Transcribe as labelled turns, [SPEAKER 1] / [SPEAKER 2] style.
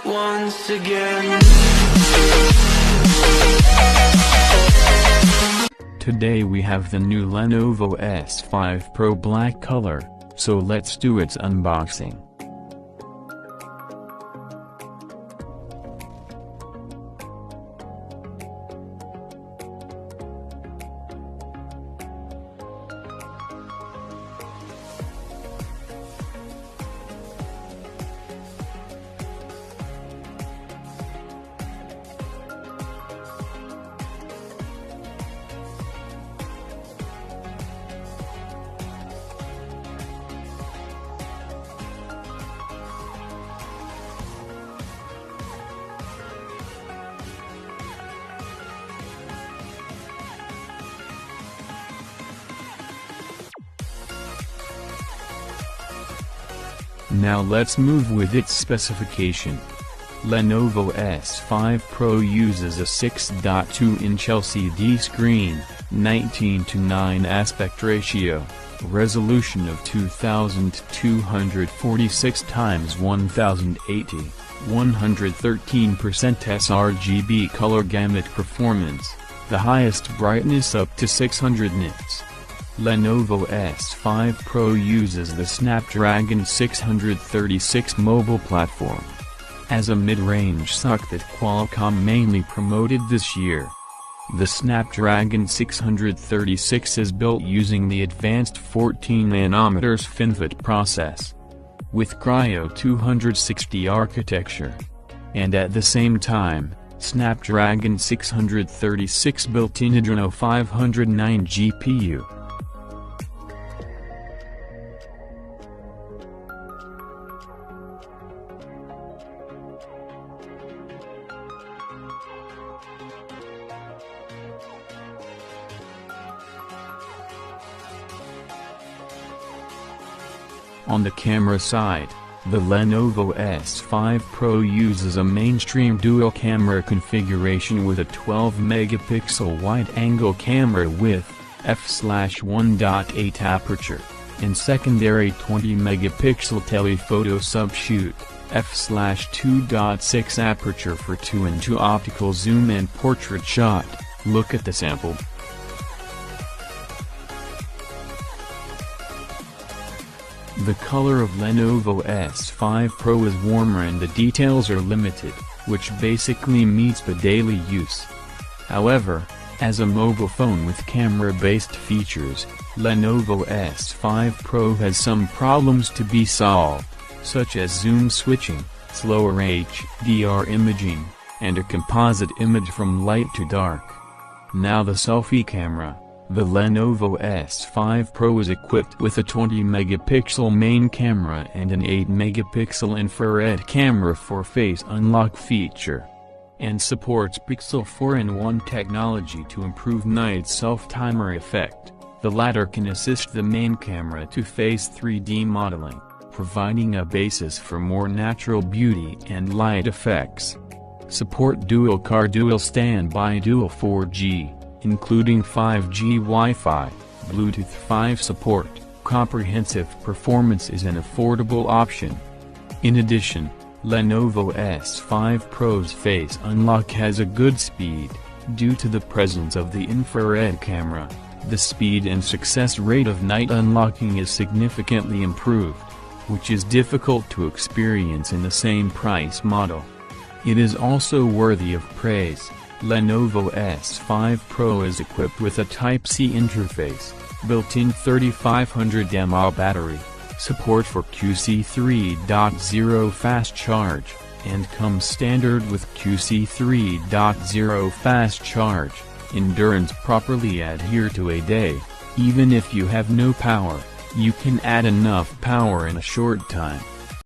[SPEAKER 1] once again.
[SPEAKER 2] Today we have the new Lenovo S5 Pro black color, so let's do its unboxing. Now let's move with its specification. Lenovo S5 Pro uses a 6.2-inch LCD screen, 19:9 aspect ratio, resolution of 2246 x 1080, 113% sRGB color gamut performance, the highest brightness up to 600 nits. Lenovo S5 Pro uses the Snapdragon 636 mobile platform. As a mid-range SoC that Qualcomm mainly promoted this year. The Snapdragon 636 is built using the advanced 14nm FinFET process. With Cryo 260 architecture. And at the same time, Snapdragon 636 built-in Adreno 509 GPU. On the camera side, the Lenovo S5 Pro uses a mainstream dual-camera configuration with a 12-megapixel wide-angle camera with f/1.8 aperture, and secondary 20-megapixel telephoto subshoot, f/2.6 aperture for 2:2 optical zoom and portrait shot. Look at the sample. The color of Lenovo S5 Pro is warmer and the details are limited, which basically meets the daily use. However, as a mobile phone with camera-based features, Lenovo S5 Pro has some problems to be solved, such as zoom switching, slower HDR imaging, and a composite image from light to dark. Now the selfie camera. The Lenovo S5 Pro is equipped with a 20-megapixel main camera and an 8-megapixel infrared camera for face unlock feature, and supports Pixel 4-in-1 technology to improve night self-timer effect. The latter can assist the main camera to face 3D modeling, providing a basis for more natural beauty and light effects. Support dual-car dual standby dual 4G. Including 5G Wi-Fi, Bluetooth 5 support. Comprehensive performance is an affordable option. In addition, Lenovo S5 Pro's face unlock has a good speed, due to the presence of the infrared camera. The speed and success rate of night unlocking is significantly improved, which is difficult to experience in the same price model. It is also worthy of praise. Lenovo S5 Pro is equipped with a Type-C interface, built-in 3500 mAh battery, support for QC 3.0 fast charge, and comes standard with QC 3.0 fast charge. Endurance properly adhere to a day. Even if you have no power, you can add enough power in a short time.